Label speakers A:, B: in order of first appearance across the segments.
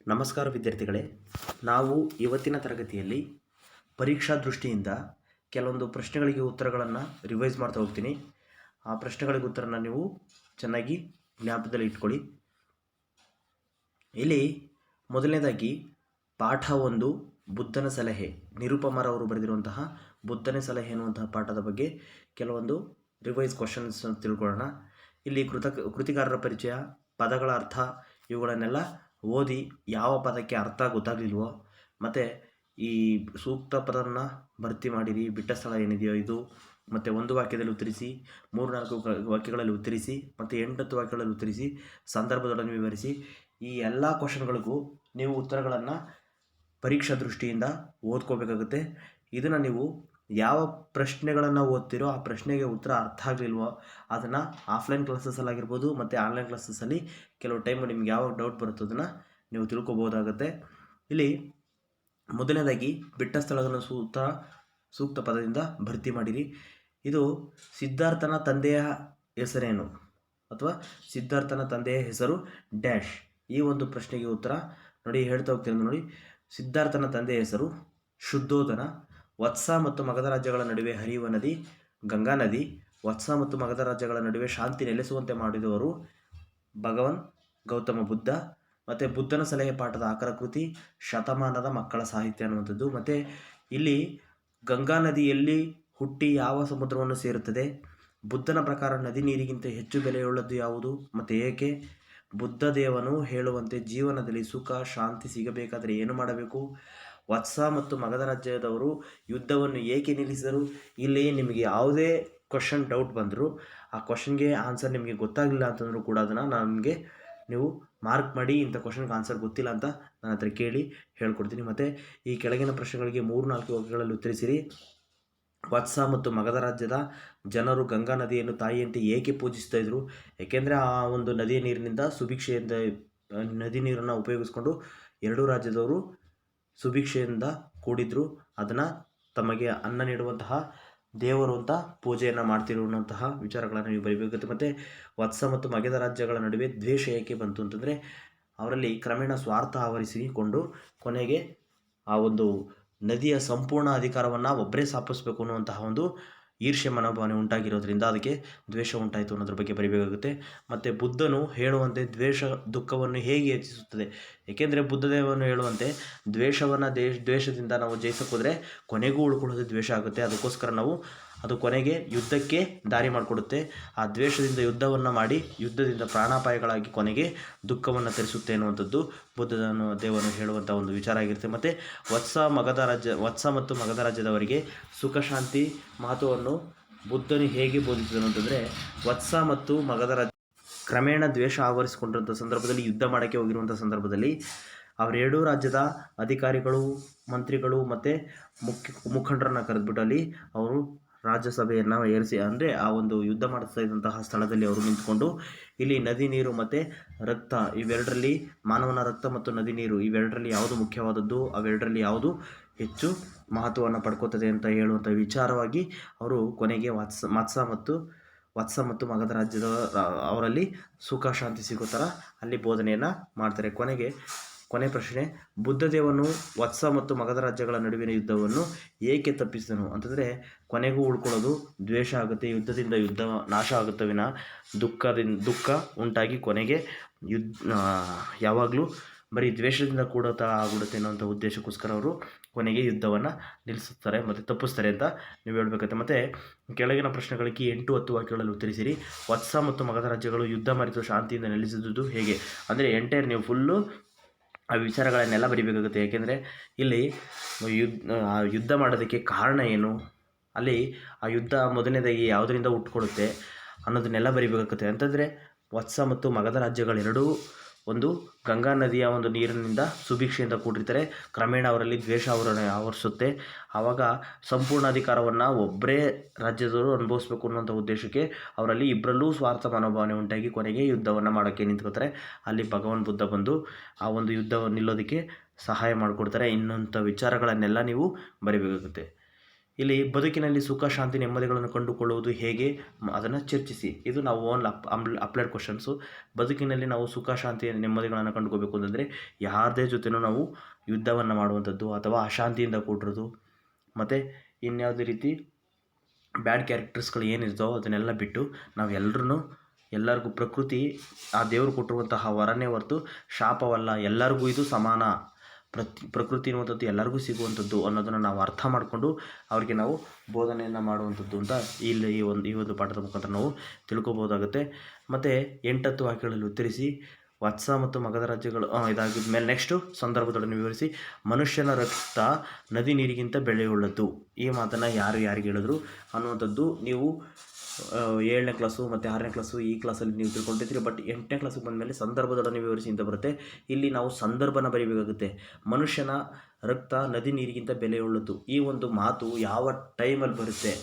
A: ನಮಸ್ಕಾರ ವಿದ್ಯಾರ್ಥಿಗಳೇ, ನಾವು ಇವತ್ತಿನ ತರಗತಿಯಲ್ಲಿ ಪರೀಕ್ಷಾ ದೃಷ್ಟಿಯಿಂದ ಕೆಲವೊಂದು ಪ್ರಶ್ನೆಗಳಿಗೆ ಉತ್ತರಗಳನ್ನು ರಿವೈಸ್ ಮಾಡ್ತಾ ಹೋಗ್ತೀನಿ. ಆ ಪ್ರಶ್ನೆಗಳಿಗೆ ಉತ್ತರನ ನೀವು ಚೆನ್ನಾಗಿ ಜ್ಞಾಪಕದಲ್ಲಿ ಇಟ್ಕೊಳ್ಳಿ. ಇಲ್ಲಿ ಮೊದಲನೇದಾಗಿ ಪಾಠ 1 ಬುದ್ಧನ ಸಲಹೆ, ನಿರುಪಮರವರು ಬರೆದಿರುವಂತಹ ಬುದ್ಧನ ಸಲಹೆ ಎನ್ನುವಂತಹ ಪಾಠದ ಬಗ್ಗೆ ಕೆಲವೊಂದು ರಿವೈಸ್ ಕ್ವಶನ್ಸ್ ತಿಳ್ಕೊಳ್ಳೋಣ. ಇಲ್ಲಿ ಕೃತಿಕಾರರ ಪರಿಚಯ, ಪದಗಳ ಅರ್ಥ ಇವುಗಳನ್ನೆಲ್ಲ ಓದಿ ಯಾವ ಪದಕ್ಕೆ ಅರ್ಥ ಗೊತ್ತಾಗಲಿಲ್ವೋ, ಮತ್ತು ಈ ಸೂಕ್ತ ಪದವನ್ನು ಭರ್ತಿ ಮಾಡಿರಿ, ಬಿಟ್ಟ ಸ್ಥಳ ಏನಿದೆಯೋ ಇದು, ಮತ್ತು ಒಂದು ವಾಕ್ಯದಲ್ಲಿ ಉತ್ತರಿಸಿ, 3-4 ವಾಕ್ಯಗಳಲ್ಲಿ ಉತ್ತರಿಸಿ, ಮತ್ತು 8-10 ವಾಕ್ಯಗಳಲ್ಲಿ ಉತ್ತರಿಸಿ, ಸಂದರ್ಭದೊಡನೆ ವಿವರಿಸಿ. ಈ ಎಲ್ಲ ಕ್ವಶನ್ಗಳಿಗೂ ನೀವು ಉತ್ತರಗಳನ್ನು ಪರೀಕ್ಷಾ ದೃಷ್ಟಿಯಿಂದ ಓದ್ಕೋಬೇಕಾಗುತ್ತೆ. ಇದನ್ನು ನೀವು ಯಾವ ಪ್ರಶ್ನೆಗಳನ್ನು ಓದ್ತಿರೋ ಆ ಪ್ರಶ್ನೆಗೆ ಉತ್ತರ ಅರ್ಥ ಆಗಲಿಲ್ವೋ ಅದನ್ನು ಆಫ್ಲೈನ್ ಕ್ಲಾಸಸ್ಸಲ್ಲಾಗಿರ್ಬೋದು ಮತ್ತು ಆನ್ಲೈನ್ ಕ್ಲಾಸಸ್ಸಲ್ಲಿ ಕೆಲವು ಟೈಮು ನಿಮ್ಗೆ ಯಾವ ಡೌಟ್ ಬರುತ್ತೋ ಅದನ್ನು ನೀವು ತಿಳ್ಕೊಬೋದಾಗುತ್ತೆ. ಇಲ್ಲಿ ಮೊದಲನೇದಾಗಿ ಬಿಟ್ಟ ಸ್ಥಳವನ್ನು ಸೂಕ್ತ ಪದದಿಂದ ಭರ್ತಿ ಮಾಡಿರಿ. ಇದು ಸಿದ್ಧಾರ್ಥನ ತಂದೆಯ ಹೆಸರೇನು ಅಥವಾ ಸಿದ್ಧಾರ್ಥನ ತಂದೆಯ ಹೆಸರು ಡ್ಯಾಶ್. ಈ ಒಂದು ಪ್ರಶ್ನೆಗೆ ಉತ್ತರ ನೋಡಿ, ಹೇಳ್ತಾ ಹೋಗ್ತೀನಿ ನೋಡಿ. ಸಿದ್ಧಾರ್ಥನ ತಂದೆಯ ಹೆಸರು ಶುದ್ಧೋಧನ. ವತ್ಸ ಮತ್ತು ಮಗಧ ರಾಜ್ಯಗಳ ನಡುವೆ ಹರಿಯುವ ನದಿ ಗಂಗಾ ನದಿ. ವತ್ಸ ಮತ್ತು ಮಗಧ ರಾಜ್ಯಗಳ ನಡುವೆ ಶಾಂತಿ ನೆಲೆಸುವಂತೆ ಮಾಡಿದವರು ಭಗವಾನ್ ಗೌತಮ ಬುದ್ಧ. ಮತ್ತು ಬುದ್ಧನ ಸಲಹೆ ಪಾಠದ ಆಕರಕೃತಿ ಶತಮಾನದ ಮಕ್ಕಳ ಸಾಹಿತ್ಯ ಅನ್ನುವಂಥದ್ದು. ಮತ್ತು ಇಲ್ಲಿ ಗಂಗಾ ನದಿಯಲ್ಲಿ ಹುಟ್ಟಿ ಯಾವ ಸಮುದ್ರವನ್ನು ಸೇರುತ್ತದೆ? ಬುದ್ಧನ ಪ್ರಕಾರ ನದಿ ನೀರಿಗಿಂತ ಹೆಚ್ಚು ಬೆಲೆಯುಳ್ಳದ್ದು ಯಾವುದು ಮತ್ತು ಏಕೆ? ಬುದ್ಧ ದೇವನು ಹೇಳುವಂತೆ ಜೀವನದಲ್ಲಿ ಸುಖ ಶಾಂತಿ ಸಿಗಬೇಕಾದರೆ ಏನು ಮಾಡಬೇಕು? ವತ್ಸ ಮತ್ತು ಮಗಧ ರಾಜ್ಯದವರು ಯುದ್ಧವನ್ನು ಏಕೆ ನಿಲ್ಲಿಸಿದರು? ಇಲ್ಲಿ ನಿಮಗೆ ಯಾವುದೇ ಕ್ವಶನ್ ಡೌಟ್ ಬಂದರೂ ಆ ಕ್ವಶನ್ಗೆ ಆನ್ಸರ್ ನಿಮಗೆ ಗೊತ್ತಾಗಲಿಲ್ಲ ಅಂತಂದರೂ ಕೂಡ ಅದನ್ನು ನನಗೆ ನೀವು ಮಾರ್ಕ್ ಮಾಡಿ, ಇಂಥ ಕ್ವಶನ್ಗೆ ಆನ್ಸರ್ ಗೊತ್ತಿಲ್ಲ ಅಂತ ನನ್ನ ಹತ್ರ ಕೇಳಿ ಹೇಳ್ಕೊಡ್ತೀನಿ. ಮತ್ತು ಈ ಕೆಳಗಿನ ಪ್ರಶ್ನೆಗಳಿಗೆ 3-4 ವಾಕ್ಯಗಳಲ್ಲಿ ಉತ್ತರಿಸಿರಿ. ವತ್ಸ ಮತ್ತು ಮಗಧ ರಾಜ್ಯದ ಜನರು ಗಂಗಾ ನದಿಯನ್ನು ತಾಯಿಯಂತೆ ಏಕೆ ಪೂಜಿಸ್ತಾ ಇದ್ರು? ಏಕೆಂದರೆ ಆ ಒಂದು ನದಿಯ ನೀರಿನಿಂದ ಸುಭಿಕ್ಷೆಯಿಂದ ನದಿ ನೀರನ್ನು ಉಪಯೋಗಿಸ್ಕೊಂಡು ಎರಡೂ ರಾಜ್ಯದವರು ಸುಭಿಕ್ಷೆಯಿಂದ ಕೂಡಿದ್ರು. ಅದನ್ನು ತಮಗೆ ಅನ್ನ ನೀಡುವಂತಹ ದೇವರು ಅಂತ ಪೂಜೆಯನ್ನು ಮಾಡ್ತಿರುವಂತಹ ವಿಚಾರಗಳನ್ನು ನೀವು ಬರೀಬೇಕಾಗುತ್ತೆ. ಮತ್ತು ವತ್ಸ ಮತ್ತು ಮಗಧ ರಾಜ್ಯಗಳ ನಡುವೆ ದ್ವೇಷ ಏಕೆ ಬಂತು ಅಂತಂದರೆ ಅವರಲ್ಲಿ ಕ್ರಮೇಣ ಸ್ವಾರ್ಥ ಆವರಿಸಿಕೊಂಡು ಕೊನೆಗೆ ಆ ಒಂದು ನದಿಯ ಸಂಪೂರ್ಣ ಅಧಿಕಾರವನ್ನು ಒಬ್ಬರೇ ಸ್ಥಾಪಿಸಬೇಕು ಅನ್ನುವಂತಹ ಒಂದು ಈರ್ಷ್ಯ ಮನೋಭಾವನೆ ಉಂಟಾಗಿರೋದ್ರಿಂದ ಅದಕ್ಕೆ ದ್ವೇಷ ಉಂಟಾಯಿತು ಅನ್ನೋದ್ರ ಬಗ್ಗೆ ಬರೀಬೇಕಾಗುತ್ತೆ. ಮತ್ತು ಬುದ್ಧನು ಹೇಳುವಂತೆ ದ್ವೇಷ ದುಃಖವನ್ನು ಹೇಗೆ ಹೆಚ್ಚಿಸುತ್ತದೆ? ಏಕೆಂದರೆ ಬುದ್ಧದೇವನು ಹೇಳುವಂತೆ ದ್ವೇಷದಿಂದ ನಾವು ಜಯಿಸೋಕ್ಕೋದ್ರೆ ಕೊನೆಗೂ ಉಳ್ಕೊಳ್ಳೋದು ದ್ವೇಷ ಆಗುತ್ತೆ. ಅದಕ್ಕೋಸ್ಕರ ಅದು ಕೊನೆಗೆ ಯುದ್ಧಕ್ಕೆ ದಾರಿ ಮಾಡಿಕೊಡುತ್ತೆ. ಆ ದ್ವೇಷದಿಂದ ಯುದ್ಧವನ್ನು ಮಾಡಿ ಯುದ್ಧದಿಂದ ಪ್ರಾಣಾಪಾಯಗಳಾಗಿ ಕೊನೆಗೆ ದುಃಖವನ್ನು ತರಿಸುತ್ತೆ ಅನ್ನುವಂಥದ್ದು ದೇವನು ಹೇಳುವಂಥ ಒಂದು ವಿಚಾರ ಆಗಿರುತ್ತೆ. ಮತ್ತು ವತ್ಸ ಮತ್ತು ಮಗಧ ರಾಜ್ಯದವರಿಗೆ ಸುಖ ಶಾಂತಿ ಮಹತ್ವವನ್ನು ಬುದ್ಧನು ಹೇಗೆ ಬೋಧಿಸಿದನು ಅಂತಂದರೆ, ವತ್ಸ ಮತ್ತು ಮಗಧ ರಾಜ್ಯ ಕ್ರಮೇಣ ದ್ವೇಷ ಆವರಿಸಿಕೊಂಡಿರುವಂಥ ಸಂದರ್ಭದಲ್ಲಿ, ಯುದ್ಧ ಮಾಡೋಕ್ಕೆ ಹೋಗಿರುವಂಥ ಸಂದರ್ಭದಲ್ಲಿ ಅವರೆರಡೂ ರಾಜ್ಯದ ಅಧಿಕಾರಿಗಳು, ಮಂತ್ರಿಗಳು ಮತ್ತು ಮುಖಂಡರನ್ನು ಕರೆದುಬಿಟ್ಟು ಅಲ್ಲಿ ಅವರು ರಾಜ್ಯಸಭೆಯನ್ನು ಏರಿಸಿ, ಅಂದರೆ ಆ ಒಂದು ಯುದ್ಧ ಮಾಡಿಸ್ತಾ ಇದ್ದಂತಹ ಸ್ಥಳದಲ್ಲಿ ಅವರು ನಿಂತ್ಕೊಂಡು ಇಲ್ಲಿ ನದಿ ನೀರು ಮತ್ತು ರಕ್ತ ಇವೆರಡರಲ್ಲಿ, ಮಾನವನ ರಕ್ತ ಮತ್ತು ನದಿ ನೀರು ಇವೆರಡರಲ್ಲಿ ಯಾವುದು ಮುಖ್ಯವಾದದ್ದು, ಅವೆರಡರಲ್ಲಿ ಯಾವುದು ಹೆಚ್ಚು ಮಹತ್ವವನ್ನು ಪಡ್ಕೋತದೆ ಅಂತ ಹೇಳುವಂಥ ವಿಚಾರವಾಗಿ ಅವರು ಕೊನೆಗೆ ವತ್ಸ ಮತ್ತು ಮಗಧ ರಾಜ್ಯದ ಅವರಲ್ಲಿ ಸುಖ ಶಾಂತಿ ಸಿಗೋ ಥರ ಅಲ್ಲಿ ಬೋಧನೆಯನ್ನು ಮಾಡ್ತಾರೆ. ಕೊನೆ ಪ್ರಶ್ನೆ, ಬುದ್ಧದೇವನು ವತ್ಸ ಮತ್ತು ಮಗಧ ರಾಜ್ಯಗಳ ನಡುವಿನ ಯುದ್ಧವನ್ನು ಏಕೆ ತಪ್ಪಿಸಿದನು ಅಂತಂದರೆ, ಕೊನೆಗೂ ಉಳ್ಕೊಳ್ಳೋದು ದ್ವೇಷ ಆಗುತ್ತೆ, ಯುದ್ಧದಿಂದ ಯುದ್ಧ ನಾಶ ಆಗುತ್ತೆ ವಿನ ದುಃಖ ಉಂಟಾಗಿ ಕೊನೆಗೆ ಯಾವಾಗಲೂ ಬರೀ ದ್ವೇಷದಿಂದ ಕೂಡ ಆಗ್ಬಿಡುತ್ತೆ ಅನ್ನೋಂಥ ಉದ್ದೇಶಕ್ಕೋಸ್ಕರ ಅವರು ಕೊನೆಗೆ ಯುದ್ಧವನ್ನು ನಿಲ್ಲಿಸುತ್ತಾರೆ ಮತ್ತು ತಪ್ಪಿಸ್ತಾರೆ ಅಂತ ನೀವು ಹೇಳಬೇಕಾಗುತ್ತೆ. ಮತ್ತು ಕೆಳಗಿನ ಪ್ರಶ್ನೆಗಳಿಗೆ 8-10 ವಾಕ್ಯಗಳಲ್ಲಿ ಉತ್ತರಿಸಿರಿ. ವತ್ಸ ಮತ್ತು ಮಗಧ ರಾಜ್ಯಗಳು ಯುದ್ಧ ಮರೆತು ಶಾಂತಿಯಿಂದ ನೆಲೆಸಿದುದು ಹೇಗೆ? ಅಂದರೆ ನೀವು ಫುಲ್ಲು ಆ ವಿಚಾರಗಳನ್ನೆಲ್ಲ ಬರೀಬೇಕಾಗುತ್ತೆ. ಏಕೆಂದರೆ ಇಲ್ಲಿ ಯುದ್ಧ ಮಾಡೋದಕ್ಕೆ ಕಾರಣ ಏನು, ಅಲ್ಲಿ ಆ ಯುದ್ಧ ಮೊದಲನೇದಾಗಿ ಯಾವುದರಿಂದ ಹುಟ್ಕೊಡುತ್ತೆ ಅನ್ನೋದನ್ನೆಲ್ಲ ಬರೀಬೇಕಾಗುತ್ತೆ. ಅಂತಂದರೆ ವತ್ಸ ಮತ್ತು ಮಗಧ ರಾಜ್ಯಗಳೆರಡೂ ಒಂದು ಗಂಗಾ ನದಿಯ ಒಂದು ನೀರಿನಿಂದ ಸುಭಿಕ್ಷೆಯಿಂದ ಕೂಡಿರ್ತಾರೆ. ಕ್ರಮೇಣ ಅವರಲ್ಲಿ ದ್ವೇಷ ಆವರಿಸುತ್ತೆ. ಆವಾಗ ಸಂಪೂರ್ಣ ಅಧಿಕಾರವನ್ನು ಒಬ್ಬರೇ ರಾಜ್ಯದವರು ಅನುಭವಿಸ್ಬೇಕು ಅನ್ನೋಂಥ ಉದ್ದೇಶಕ್ಕೆ ಅವರಲ್ಲಿ ಇಬ್ಬರಲ್ಲೂ ಸ್ವಾರ್ಥ ಮನೋಭಾವನೆ ಉಂಟಾಗಿ ಕೊನೆಗೆ ಯುದ್ಧವನ್ನು ಮಾಡೋಕ್ಕೆ ನಿಂತ್ಕೋತಾರೆ. ಅಲ್ಲಿ ಭಗವಾನ್ ಬುದ್ಧ ಬಂದು ಆ ಒಂದು ಯುದ್ಧವನ್ನು ನಿಲ್ಲೋದಕ್ಕೆ ಸಹಾಯ ಮಾಡಿಕೊಡ್ತಾರೆ. ಇನ್ನಂಥ ವಿಚಾರಗಳನ್ನೆಲ್ಲ ನೀವು ಬರೀಬೇಕಾಗುತ್ತೆ. ಇಲ್ಲಿ ಬದುಕಿನಲ್ಲಿ ಸುಖ ಶಾಂತಿ ನೆಮ್ಮದಿಗಳನ್ನು ಕಂಡುಕೊಳ್ಳುವುದು ಹೇಗೆ ಅದನ್ನು ಚರ್ಚಿಸಿ. ಇದು ನಾವು ಅಪ್ಲೈಡ್ ಕ್ವಶನ್ಸು. ಬದುಕಿನಲ್ಲಿ ನಾವು ಸುಖ ಶಾಂತಿ ನೆಮ್ಮದಿಗಳನ್ನು ಕಂಡುಕೋಬೇಕು ಅಂತಂದರೆ ಯಾರದೇ ಜೊತೆನೂ ನಾವು ಯುದ್ಧವನ್ನು ಮಾಡುವಂಥದ್ದು ಅಥವಾ ಅಶಾಂತಿಯಿಂದ ಕೂಡಿರೋದು ಮತ್ತು ಇನ್ಯಾವುದೇ ರೀತಿ ಬ್ಯಾಡ್ ಕ್ಯಾರೆಕ್ಟರ್ಸ್ಗಳು ಏನಿರ್ತಾವೋ ಅದನ್ನೆಲ್ಲ ಬಿಟ್ಟು ನಾವು ಎಲ್ಲರಿಗೂ ಪ್ರಕೃತಿ ಆ ದೇವರು ಕೊಟ್ಟಿರುವಂತಹ ವರನೇ ಹೊರತು ಶಾಪವಲ್ಲ, ಎಲ್ಲರಿಗೂ ಇದು ಸಮಾನ, ಪ್ರಕೃತಿ ಅನ್ನುವಂಥದ್ದು ಎಲ್ಲರಿಗೂ ಸಿಗುವಂಥದ್ದು ಅನ್ನೋದನ್ನು ನಾವು ಅರ್ಥ ಮಾಡಿಕೊಂಡು ಅವರಿಗೆ ನಾವು ಬೋಧನೆಯನ್ನು ಮಾಡುವಂಥದ್ದು ಅಂತ ಈ ಒಂದು ಪಾಠದ ಮುಖಾಂತರ ನಾವು ತಿಳ್ಕೊಬೋದಾಗುತ್ತೆ. ಮತ್ತು 8 ವಾಕ್ಯಗಳಲ್ಲಿ ಉತ್ತರಿಸಿ. ವತ್ಸ ಮತ್ತು ಮಗಧ ರಾಜ್ಯಗಳು ಇದಾಗಿದ್ದ ಮೇಲೆ ನೆಕ್ಸ್ಟು ಸಂದರ್ಭದೊಡನೆ ವಿವರಿಸಿ. ಮನುಷ್ಯನ ರಕ್ತ ನದಿ ನೀರಿಗಿಂತ ಬೆಲೆಯುಳ್ಳದ್ದು. ಈ ಮಾತನ್ನು ಯಾರಿಗೆ ಹೇಳಿದ್ರು ಅನ್ನುವಂಥದ್ದು ನೀವು 7ನೇ ಕ್ಲಾಸು ಮತ್ತು 6ನೇ ಕ್ಲಾಸು ಈ ಕ್ಲಾಸಲ್ಲಿ ನೀವು ತಿಳ್ಕೊಂಡಿರ್ತೀರಿ. ಬಟ್ 8ನೇ ಕ್ಲಾಸಿಗೆ ಬಂದಮೇಲೆ ಸಂದರ್ಭದೊಡನೆ ವಿವರಿಸಿ ಅಂತ ಬರುತ್ತೆ. ಇಲ್ಲಿ ನಾವು ಸಂದರ್ಭನ ಬರೀಬೇಕಾಗುತ್ತೆ. ಮನುಷ್ಯನ ರಕ್ತ ನದಿ ನೀರಿಗಿಂತ ಬೆಲೆಯುಳ್ಳದ್ದು. ಈ ಒಂದು ಮಾತು ಯಾವ ಟೈಮಲ್ಲಿ ಬರುತ್ತೆ,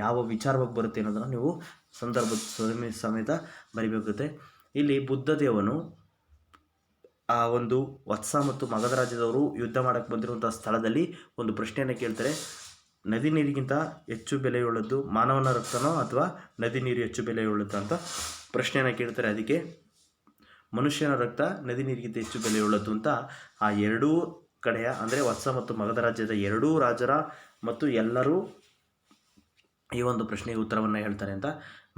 A: ಯಾವ ವಿಚಾರವಾಗಿ ಬರುತ್ತೆ ಅನ್ನೋದನ್ನು ನೀವು ಸಂದರ್ಭ ಸಮೇತ ಬರೀಬೇಕಾಗುತ್ತೆ. ಇಲ್ಲಿ ಬುದ್ಧದೇವನು ಆ ಒಂದು ವತ್ಸ ಮತ್ತು ಮಗಧ ರಾಜ್ಯದವರು ಯುದ್ಧ ಮಾಡೋಕ್ಕೆ ಬಂದಿರುವಂಥ ಸ್ಥಳದಲ್ಲಿ ಒಂದು ಪ್ರಶ್ನೆಯನ್ನು ಕೇಳ್ತಾರೆ. ನದಿ ನೀರಿಗಿಂತ ಹೆಚ್ಚು ಬೆಲೆಯುಳ್ಳದ್ದು ಮಾನವನ ರಕ್ತನೋ ಅಥವಾ ನದಿ ನೀರು ಹೆಚ್ಚು ಬೆಲೆಯುಳ್ಳದ್ದು ಅಂತ ಪ್ರಶ್ನೆಯನ್ನು ಕೇಳ್ತಾರೆ. ಅದಕ್ಕೆ ಮನುಷ್ಯನ ರಕ್ತ ನದಿ ನೀರಿಗಿಂತ ಹೆಚ್ಚು ಬೆಲೆಯುಳ್ಳದ್ದು ಅಂತ ಆ ಎರಡೂ ಕಡೆಯ ಅಂದರೆ ವತ್ಸ ಮತ್ತು ಮಗಧ ರಾಜ್ಯದ ಎರಡೂ ರಾಜರ ಮತ್ತು ಎಲ್ಲರೂ ಈ ಒಂದು ಪ್ರಶ್ನೆಗೆ ಉತ್ತರವನ್ನು ಹೇಳ್ತಾರೆ ಅಂತ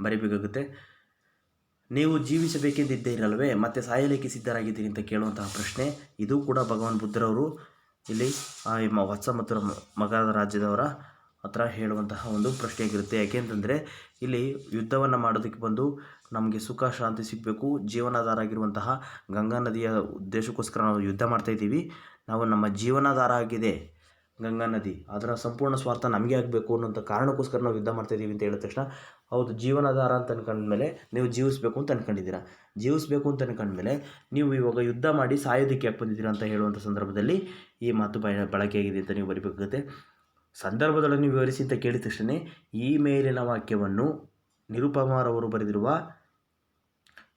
A: ಬರೀಬೇಕಾಗುತ್ತೆ. ನೀವು ಜೀವಿಸಬೇಕೆಂದಿದ್ದೀರಲ್ವೇ ಮತ್ತೆ ಸಾಯಲಿಕ್ಕೆ ಸಿದ್ಧರಾಗಿದ್ದೀರಿ ಅಂತ ಕೇಳುವಂತಹ ಪ್ರಶ್ನೆ. ಇದು ಕೂಡ ಭಗವಾನ್ ಬುದ್ಧರವರು ಇಲ್ಲಿ ವತ್ಸ ಮತ್ತು ಮಗಧ ರಾಜ್ಯದವರ ಹತ್ರ ಹೇಳುವಂತಹ ಒಂದು ಪ್ರಶ್ನೆಯಾಗಿರುತ್ತೆ. ಯಾಕೆಂತಂದರೆ ಇಲ್ಲಿ ಯುದ್ಧವನ್ನು ಮಾಡೋದಕ್ಕೆ ಬಂದು ನಮಗೆ ಸುಖ ಶಾಂತಿ ಸಿಗಬೇಕು, ಜೀವನಾಧಾರ ಆಗಿರುವಂತಹ ಗಂಗಾ ನದಿಯ ಉದ್ದೇಶಕ್ಕೋಸ್ಕರ ನಾವು ಯುದ್ಧ ಮಾಡ್ತಾಯಿದ್ದೀವಿ. ನಾವು ನಮ್ಮ ಜೀವನಾಧಾರ ಆಗಿದೆ ಗಂಗಾ ನದಿ, ಅದರ ಸಂಪೂರ್ಣ ಸ್ವಾರ್ಥ ನಮಗೆ ಆಗಬೇಕು ಅನ್ನೋಂಥ ಕಾರಣಕ್ಕೋಸ್ಕರ ನಾವು ಯುದ್ಧ ಮಾಡ್ತಾಯಿದ್ದೀವಿ ಅಂತ ಹೇಳಿದ ತಕ್ಷಣ, ಹೌದು ಜೀವನಾಧಾರ ಅಂತ ಅನ್ಕೊಂಡ್ಮೇಲೆ ನೀವು ಜೀವಿಸಬೇಕು ಅಂತ ಅನ್ಕೊಂಡಿದ್ದೀರಾ. ಜೀವಿಸಬೇಕು ಅಂತ ಅನ್ಕೊಂಡ್ಮೇಲೆ ನೀವು ಇವಾಗ ಯುದ್ಧ ಮಾಡಿ ಸಾಯೋದಕ್ಕೆ ಯಾಕೆ ಬಂದಿದ್ದೀರಾ ಅಂತ ಹೇಳುವಂಥ ಸಂದರ್ಭದಲ್ಲಿ ಈ ಮಾತು ಬಳಕೆಯಾಗಿದೆ ಅಂತ ನೀವು ಬರೀಬೇಕಾಗುತ್ತೆ. ಸಂದರ್ಭದಲ್ಲಿ ನೀವು ವಿವರಿಸಿ ಅಂತ ಕೇಳಿದ ತಕ್ಷಣ ಈ ಮೇಲಿನ ವಾಕ್ಯವನ್ನು ನಿರುಪಮಾರವರು ಬರೆದಿರುವ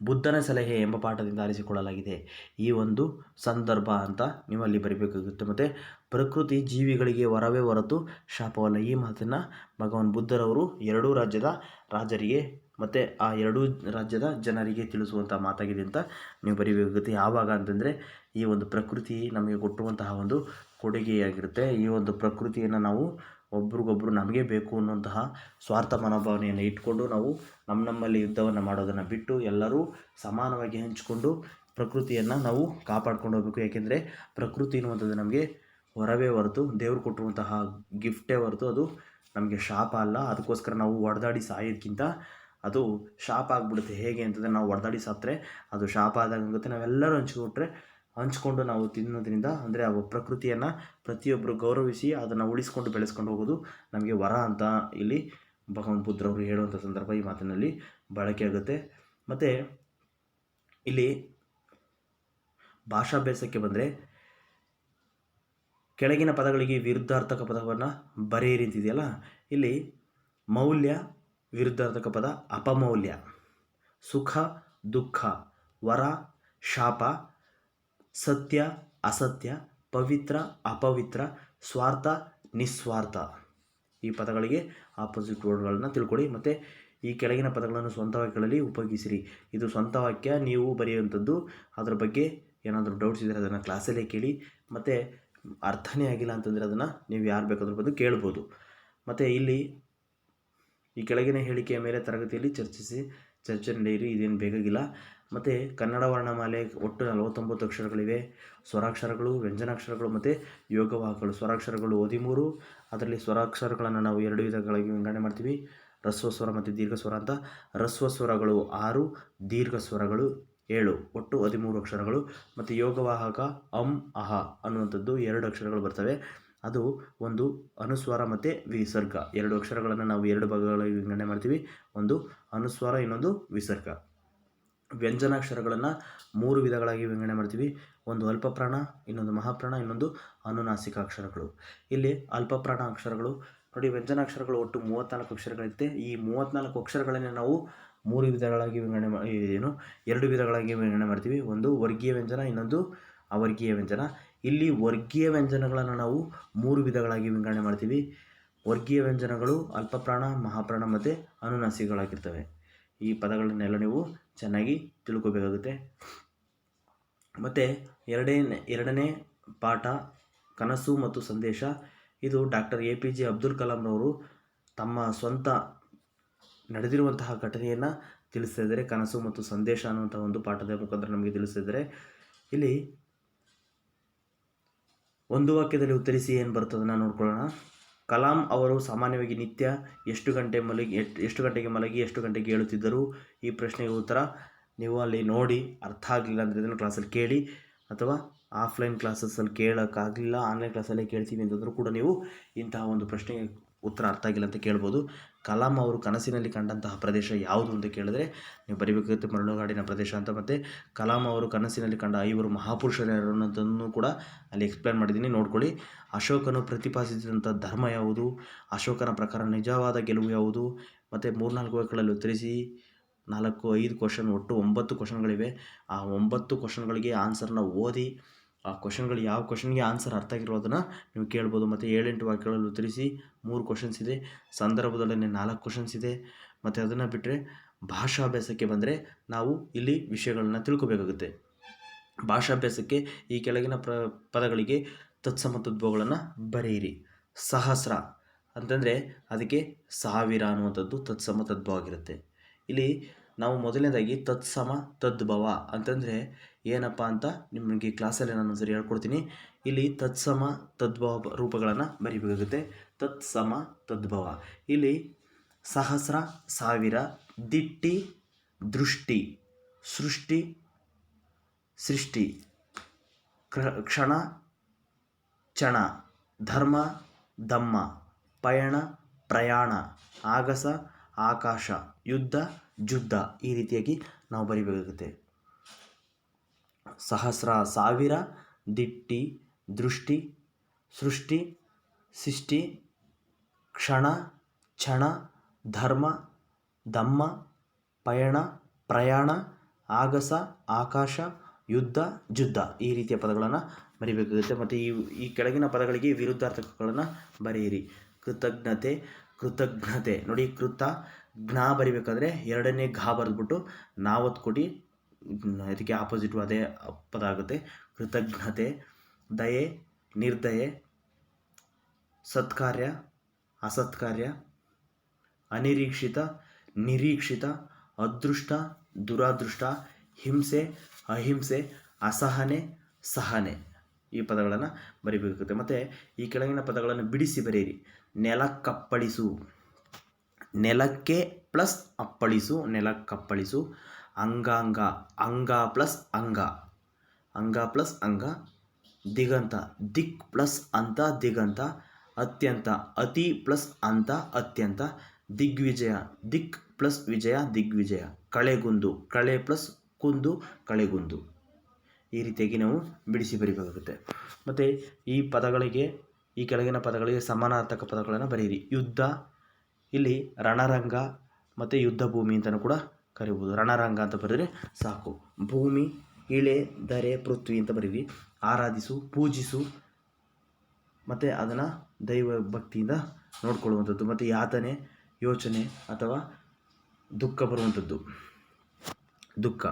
A: ಬುದ್ಧನ ಸಲಹೆ ಎಂಬ ಪಾಠದಿಂದ ಆರಿಸಿಕೊಳ್ಳಲಾಗಿದೆ. ಈ ಒಂದು ಸಂದರ್ಭ ಅಂತ ನೀವು ಅಲ್ಲಿ ಬರೀಬೇಕಾಗುತ್ತೆ. ಮತ್ತು ಪ್ರಕೃತಿ ಜೀವಿಗಳಿಗೆ ವರವೇ ಹೊರತು ಶಾಪವಲ್ಲ. ಈ ಮಾತನ್ನು ಭಗವಾನ್ ಬುದ್ಧರವರು ಎರಡೂ ರಾಜ್ಯದ ರಾಜರಿಗೆ ಮತ್ತು ಆ ಎರಡೂ ರಾಜ್ಯದ ಜನರಿಗೆ ತಿಳಿಸುವಂಥ ಮಾತಾಗಿದೆ ಅಂತ ನೀವು ಬರೀಬೇಕಾಗುತ್ತೆ. ಯಾವಾಗ ಅಂತಂದರೆ ಈ ಒಂದು ಪ್ರಕೃತಿ ನಮಗೆ ಕೊಟ್ಟುವಂತಹ ಒಂದು ಕೊಡುಗೆಯಾಗಿರುತ್ತೆ. ಈ ಒಂದು ಪ್ರಕೃತಿಯನ್ನು ನಾವು ಒಬ್ರಿಗೊಬ್ರು ನಮಗೆ ಬೇಕು ಅನ್ನುವಂತಹ ಸ್ವಾರ್ಥ ಮನೋಭಾವನೆಯನ್ನು ಇಟ್ಕೊಂಡು ನಾವು ನಮ್ಮಲ್ಲಿ ಯುದ್ಧವನ್ನು ಮಾಡೋದನ್ನು ಬಿಟ್ಟು ಎಲ್ಲರೂ ಸಮಾನವಾಗಿ ಹಂಚಿಕೊಂಡು ಪ್ರಕೃತಿಯನ್ನು ನಾವು ಕಾಪಾಡ್ಕೊಂಡು ಹೋಗಬೇಕು. ಏಕೆಂದರೆ ಪ್ರಕೃತಿ ಅನ್ನುವಂಥದ್ದು ನಮಗೆ ಹೊರವೇ ಹೊರತು ದೇವರು ಕೊಟ್ಟಿರುವಂತಹ ಗಿಫ್ಟೇ ಹೊರತು ಅದು ನಮಗೆ ಶಾಪ ಅಲ್ಲ. ಅದಕ್ಕೋಸ್ಕರ ನಾವು ಹೊಡೆದಾಡಿ ಸಾಯೋದಕ್ಕಿಂತ ಅದು ಶಾಪ ಆಗಿಬಿಡುತ್ತೆ. ಹೇಗೆ ಅಂತಂದರೆ ನಾವು ಹೊಡೆದಾಡಿ ಸತ್ತರೆ ಅದು ಶಾಪ ಆದಾಗುತ್ತೆ. ನಾವೆಲ್ಲರೂ ಹಂಚ್ಕೊಂಡು ನಾವು ತಿನ್ನೋದ್ರಿಂದ ಅಂದರೆ ಆ ಪ್ರಕೃತಿಯನ್ನು ಪ್ರತಿಯೊಬ್ಬರು ಗೌರವಿಸಿ ಅದನ್ನು ಉಳಿಸ್ಕೊಂಡು ಬೆಳೆಸ್ಕೊಂಡು ಹೋಗೋದು ನಮಗೆ ವರ ಅಂತ ಇಲ್ಲಿ ಭಗವಾನ್ ಬುದ್ಧರವರು ಹೇಳುವಂಥ ಸಂದರ್ಭ ಈ ಮಾತಿನಲ್ಲಿ ಬಳಕೆ ಆಗುತ್ತೆ. ಮತ್ತು ಇಲ್ಲಿ ಭಾಷಾಭ್ಯಾಸಕ್ಕೆ ಬಂದರೆ ಕೆಳಗಿನ ಪದಗಳಿಗೆ ವಿರುದ್ಧಾರ್ಥಕ ಪದವನ್ನು ಬರೆಯಿರಿ ಅಂತಿದೆಯಲ್ಲ, ಇಲ್ಲಿ ಮೌಲ್ಯ ವಿರುದ್ಧಾರ್ಥಕ ಪದ ಅಪಮೌಲ್ಯ, ಸುಖ ದುಃಖ, ವರ ಶಾಪ, ಸತ್ಯ ಅಸತ್ಯ, ಪವಿತ್ರ ಅಪವಿತ್ರ, ಸ್ವಾರ್ಥ ನಿಸ್ವಾರ್ಥ. ಈ ಪದಗಳಿಗೆ ಆಪೋಸಿಟ್ ವರ್ಡ್ಗಳನ್ನು ತಿಳ್ಕೊಳ್ಳಿ. ಮತ್ತು ಈ ಕೆಳಗಿನ ಪದಗಳನ್ನು ಸ್ವಂತ ವಾಕ್ಯಗಳಲ್ಲಿ ಉಪಯೋಗಿಸಿರಿ. ಇದು ಸ್ವಂತ ವಾಕ್ಯ, ನೀವು ಬರೆಯುವಂಥದ್ದು. ಅದರ ಬಗ್ಗೆ ಏನಾದರೂ ಡೌಟ್ಸ್ ಇದ್ದರೆ ಅದನ್ನು ಕ್ಲಾಸಲ್ಲೇ ಕೇಳಿ. ಮತ್ತು ಅರ್ಥನೇ ಆಗಿಲ್ಲ ಅಂತಂದರೆ ಅದನ್ನು ನೀವು ಯಾರು ಬೇಕಾದ್ರೂ ಬಂದು ಕೇಳ್ಬೋದು. ಮತ್ತು ಇಲ್ಲಿ ಈ ಕೆಳಗಿನ ಹೇಳಿಕೆಯ ಮೇಲೆ ತರಗತಿಯಲ್ಲಿ ಚರ್ಚೆ ನಡೆಯಿರಿ. ಇದೇನು ಬೇಕಾಗಿಲ್ಲ. ಮತ್ತು ಕನ್ನಡ ವರ್ಣಮಾಲೆ ಒಟ್ಟು 49 ಅಕ್ಷರಗಳಿವೆ. ಸ್ವರಾಕ್ಷರಗಳು, ವ್ಯಂಜನಾಕ್ಷರಗಳು ಮತ್ತು ಯೋಗವಾಹಕಗಳು. ಸ್ವರಾಕ್ಷರಗಳು 13. ಅದರಲ್ಲಿ ಸ್ವರಾಕ್ಷರಗಳನ್ನು ನಾವು 2 ವಿಧಗಳಾಗಿ ವಿಂಗಡಣೆ ಮಾಡ್ತೀವಿ, ಹ್ರಸ್ವ ಸ್ವರ ಮತ್ತು ದೀರ್ಘ ಸ್ವರ ಅಂತ. ಹ್ರಸ್ವ ಸ್ವರಗಳು 6, ದೀರ್ಘ ಸ್ವರಗಳು 7, ಒಟ್ಟು 13 ಅಕ್ಷರಗಳು. ಮತ್ತು ಯೋಗವಾಹಕ ಅಹ ಅನ್ನುವಂಥದ್ದು 2 ಅಕ್ಷರಗಳು ಬರ್ತವೆ. ಅದು ಒಂದು ಅನುಸ್ವಾರ ಮತ್ತು ವಿಸರ್ಗ. 2 ಅಕ್ಷರಗಳನ್ನು ನಾವು 2 ಭಾಗಗಳಾಗಿ ವಿಂಗಡಣೆ ಮಾಡ್ತೀವಿ, ಒಂದು ಅನುಸ್ವಾರ ಇನ್ನೊಂದು ವಿಸರ್ಗ. ವ್ಯಂಜನಾಕ್ಷರಗಳನ್ನು 3 ವಿಧಗಳಾಗಿ ವಿಂಗಡಣೆ ಮಾಡ್ತೀವಿ, ಒಂದು ಅಲ್ಪಪ್ರಾಣ, ಇನ್ನೊಂದು ಮಹಾಪ್ರಾಣ, ಇನ್ನೊಂದು ಅನುನಾಸಿಕ ಅಕ್ಷರಗಳು. ಇಲ್ಲಿ ಅಲ್ಪಪ್ರಾಣ ಅಕ್ಷರಗಳು ನೋಡಿ, ವ್ಯಂಜನಾಕ್ಷರಗಳು ಒಟ್ಟು 34 ಅಕ್ಷರಗಳಿರುತ್ತೆ. ಈ 34 ಅಕ್ಷರಗಳನ್ನೇ ನಾವು 3 ವಿಧಗಳಾಗಿ ವಿಂಗಡಣೆ 2 ವಿಧಗಳಾಗಿ ವಿಂಗಡಣೆ ಮಾಡ್ತೀವಿ, ಒಂದು ವರ್ಗೀಯ ವ್ಯಂಜನ, ಇನ್ನೊಂದು ಅವರ್ಗೀಯ ವ್ಯಂಜನ. ಇಲ್ಲಿ ವರ್ಗೀಯ ವ್ಯಂಜನಗಳನ್ನು ನಾವು 3 ವಿಧಗಳಾಗಿ ವಿಂಗಡಣೆ ಮಾಡ್ತೀವಿ, ವರ್ಗೀಯ ವ್ಯಂಜನಗಳು ಅಲ್ಪಪ್ರಾಣ, ಮಹಾಪ್ರಾಣ ಮತ್ತು ಅನುನಾಸಿಕಗಳಾಗಿರ್ತವೆ. ಈ ಪದಗಳನ್ನೆಲ್ಲ ನೀವು ಚೆನ್ನಾಗಿ ತಿಳ್ಕೊಬೇಕಾಗುತ್ತೆ. ಮತ್ತು ಎರಡನೇ ಪಾಠ ಕನಸು ಮತ್ತು ಸಂದೇಶ. ಇದು ಡಾಕ್ಟರ್ APJ ಅಬ್ದುಲ್ ಕಲಾಂರವರು ತಮ್ಮ ಸ್ವಂತ ನಡೆದಿರುವಂತಹ ಘಟನೆಯನ್ನು ತಿಳಿಸ್ತಾ ಇದ್ದಾರೆ. ಕನಸು ಮತ್ತು ಸಂದೇಶ ಅನ್ನುವಂಥ ಒಂದು ಪಾಠದ ಮುಖಾಂತರ ನಮಗೆ ತಿಳಿಸ್ತಾ ಇದ್ದಾರೆ. ಇಲ್ಲಿ ಒಂದು ವಾಕ್ಯದಲ್ಲಿ ಉತ್ತರಿಸಿ ಏನು ಬರ್ತದನ್ನು ನೋಡ್ಕೊಳ್ಳೋಣ. ಕಲಾಂ ಅವರು ಸಾಮಾನ್ಯವಾಗಿ ನಿತ್ಯ ಎಷ್ಟು ಗಂಟೆಗೆ ಮಲಗಿ ಎಷ್ಟು ಗಂಟೆಗೆ ಏಳುತ್ತಿದ್ದರು? ಈ ಪ್ರಶ್ನೆಗೆ ಉತ್ತರ ನೀವು ಅಲ್ಲಿ ನೋಡಿ, ಅರ್ಥ ಆಗಲಿಲ್ಲ ಅಂದರೆ ಇದನ್ನು ಕ್ಲಾಸಲ್ಲಿ ಕೇಳಿ, ಅಥವಾ ಆಫ್ಲೈನ್ ಕ್ಲಾಸಸ್ಸಲ್ಲಿ ಕೇಳೋಕ್ಕಾಗಲಿಲ್ಲ, ಆನ್ಲೈನ್ ಕ್ಲಾಸಲ್ಲೇ ಕೇಳ್ತೀವಿ ಅಂತಂದರೂ ಕೂಡ ನೀವು ಇಂತಹ ಒಂದು ಪ್ರಶ್ನೆಗೆ ಉತ್ತರ ಅರ್ಥ ಆಗಿಲ್ಲ ಅಂತ ಕೇಳ್ಬೋದು. ಕಲಾಂ ಅವರು ಕನಸಿನಲ್ಲಿ ಕಂಡಂತಹ ಪ್ರದೇಶ ಯಾವುದು ಅಂತ ಕೇಳಿದ್ರೆ ನೀವು ಬರಿಬೇಕಾಗುತ್ತೆ ಮರಳುಗಾಡಿನ ಪ್ರದೇಶ ಅಂತ. ಮತ್ತು ಕಲಾಂ ಅವರು ಕನಸಿನಲ್ಲಿ ಕಂಡ 5 ಮಹಾಪುರುಷರು ಯಾರು ಅನ್ನೋದನ್ನು ಕೂಡ ಅಲ್ಲಿ ಎಕ್ಸ್ಪ್ಲೇನ್ ಮಾಡಿದ್ದೀನಿ, ನೋಡ್ಕೊಳ್ಳಿ. ಅಶೋಕನು ಪ್ರತಿಪಾದಿಸಿದಂಥ ಧರ್ಮ ಯಾವುದು? ಅಶೋಕನ ಪ್ರಕಾರ ನಿಜವಾದ ಗೆಲುವು ಯಾವುದು? ಮತ್ತು 3-4 ವಾಕ್ಯಗಳಲ್ಲಿ ಉತ್ತರಿಸಿ. 4-5 ಕ್ವಶನ್, ಒಟ್ಟು 9 ಕ್ವಶನ್ಗಳಿವೆ. ಆ 9 ಕ್ವಶನ್ಗಳಿಗೆ ಆನ್ಸರ್ನ ಓದಿ, ಆ ಕ್ವಶನ್ಗಳು ಯಾವ ಕ್ವಶನ್ಗೆ ಆನ್ಸರ್ ಅರ್ಥ ಆಗಿರೋದನ್ನು ನೀವು ಕೇಳ್ಬೋದು. ಮತ್ತು 7-8 ವಾಕ್ಯಗಳಲ್ಲಿ ಉತ್ತರಿಸಿ. 3 ಕ್ವಶನ್ಸ್ ಇದೆ, ಸಂದರ್ಭದಲ್ಲೇ 4 ಕ್ವಶನ್ಸ್ ಇದೆ. ಮತ್ತು ಅದನ್ನು ಬಿಟ್ಟರೆ ಭಾಷಾಭ್ಯಾಸಕ್ಕೆ ಬಂದರೆ ನಾವು ಇಲ್ಲಿ ವಿಷಯಗಳನ್ನ ತಿಳ್ಕೊಬೇಕಾಗುತ್ತೆ. ಭಾಷಾಭ್ಯಾಸಕ್ಕೆ ಈ ಕೆಳಗಿನ ಪದಗಳಿಗೆ ತತ್ಸಮ ತದ್ಭವಗಳನ್ನು ಬರೆಯಿರಿ. ಸಹಸ್ರ ಅಂತಂದರೆ ಅದಕ್ಕೆ 1000 ಅನ್ನುವಂಥದ್ದು ತತ್ಸಮ ತದ್ಭವ ಆಗಿರುತ್ತೆ. ಇಲ್ಲಿ ನಾವು ಮೊದಲನೇದಾಗಿ ತತ್ಸಮ ತದ್ಭವ ಅಂತಂದರೆ ಏನಪ್ಪ ಅಂತ ನಿಮಗೆ ಕ್ಲಾಸಲ್ಲಿ ನಾನು ಸರಿ ಹೇಳ್ಕೊಡ್ತೀನಿ. ಇಲ್ಲಿ ತತ್ಸಮ ತದ್ಭವ ರೂಪಗಳನ್ನು ಬರೀಬೇಕಾಗುತ್ತೆ. ತತ್ಸಮ ತದ್ಭವ ಇಲ್ಲಿ ಸಹಸ್ರ 1000, ದಿಟ್ಟಿ ದೃಷ್ಟಿ, ಸೃಷ್ಟಿ ಸೃಷ್ಟಿ, ಕ್ಷಣ ಚಣ, ಧರ್ಮ ದಮ್ಮ, ಪಯಣ ಪ್ರಯಾಣ, ಆಗಸ ಆಕಾಶ, ಯುದ್ಧ ಜುದ್ಧ, ಈ ರೀತಿಯಾಗಿ ನಾವು ಬರಿಬೇಕಾಗುತ್ತೆ. ಸಹಸ್ರ 1000, ದಿಟ್ಟಿ ದೃಷ್ಟಿ, ಸೃಷ್ಟಿ ಸೃಷ್ಟಿ, ಕ್ಷಣ ಕ್ಷಣ, ಧರ್ಮ ದಮ್ಮ, ಪಯಣ ಪ್ರಯಾಣ, ಆಗಸ ಆಕಾಶ, ಯುದ್ಧ ಜುದ್ಧ, ಈ ರೀತಿಯ ಪದಗಳನ್ನು ಬರಿಬೇಕಾಗುತ್ತೆ. ಮತ್ತು ಈ ಕೆಳಗಿನ ಪದಗಳಿಗೆ ವಿರುದ್ಧಾರ್ಥಕಗಳನ್ನು ಬರೆಯಿರಿ. ಕೃತಜ್ಞತೆ ನೋಡಿ, ಜ್ಞ ಬರಿಬೇಕಾದ್ರೆ 2ನೇ ಘ ಬರೆದ್ಬಿಟ್ಟು ನಾವತ್ತು ಕೊಟ್ಟು ಅದಕ್ಕೆ ಆಪೋಸಿಟು ಅದೇ ಪದ ಆಗುತ್ತೆ. ಕೃತಜ್ಞತೆ. ದಯೆ ನಿರ್ದಯೆ, ಸತ್ಕಾರ್ಯ ಅಸತ್ಕಾರ್ಯ, ಅನಿರೀಕ್ಷಿತ ನಿರೀಕ್ಷಿತ, ಅದೃಷ್ಟ ದುರಾದೃಷ್ಟ, ಹಿಂಸೆ ಅಹಿಂಸೆ, ಅಸಹನೆ ಸಹನೆ, ಈ ಪದಗಳನ್ನು ಬರಿಬೇಕಾಗುತ್ತೆ. ಮತ್ತು ಈ ಕೆಳಗಿನ ಪದಗಳನ್ನು ಬಿಡಿಸಿ ಬರೆಯಿರಿ. ನೆಲಕ್ಕಪ್ಪಳಿಸು, ನೆಲಕ್ಕೆ ಪ್ಲಸ್ ಅಪ್ಪಳಿಸು, ನೆಲಕ್ಕಪ್ಪಳಿಸು. ಅಂಗಾಂಗ, ಅಂಗ ಪ್ಲಸ್ ಅಂಗ, ಅಂಗ ಪ್ಲಸ್ ಅಂಗ. ದಿಗಂತ, ದಿಕ್ ಪ್ಲಸ್ ಅಂತ ದಿಗಂತ. ಅತ್ಯಂತ, ಅತಿ ಪ್ಲಸ್ ಅಂತ ಅತ್ಯಂತ. ದಿಗ್ವಿಜಯ, ದಿಕ್ ಪ್ಲಸ್ ವಿಜಯ ದಿಗ್ವಿಜಯ. ಕಳೆಗುಂದು, ಕಳೆ ಪ್ಲಸ್ ಕುಂದು ಕಳೆಗುಂದು. ಈ ರೀತಿಯಾಗಿ ನಾವು ಬಿಡಿಸಿ ಬರಿಬೇಕಾಗುತ್ತೆ. ಮತ್ತು ಈ ಕೆಳಗಿನ ಪದಗಳಿಗೆ ಸಮಾನಾರ್ಥಕ ಪದಗಳನ್ನು ಬರೆಯಿರಿ. ಯುದ್ಧ, ಇಲ್ಲಿ ರಣರಂಗ ಮತ್ತು ಯುದ್ಧ ಭೂಮಿ ಅಂತಲೂ ಕೂಡ ಕರಿಬೋದು. ರಣರಂಗ ಅಂತ ಬರೆದರೆ ಸಾಕು. ಭೂಮಿ, ಇಳೆ, ದರೆ, ಪೃಥ್ವಿ ಅಂತ ಬರೀರಿ. ಆರಾಧಿಸು, ಪೂಜಿಸು, ಮತ್ತು ಅದನ್ನು ದೈವ ಭಕ್ತಿಯಿಂದ ನೋಡ್ಕೊಳ್ಳುವಂಥದ್ದು. ಮತ್ತು ಯಾತನೆ, ಯೋಚನೆ ಅಥವಾ ದುಃಖ ಬರುವಂಥದ್ದು, ದುಃಖ.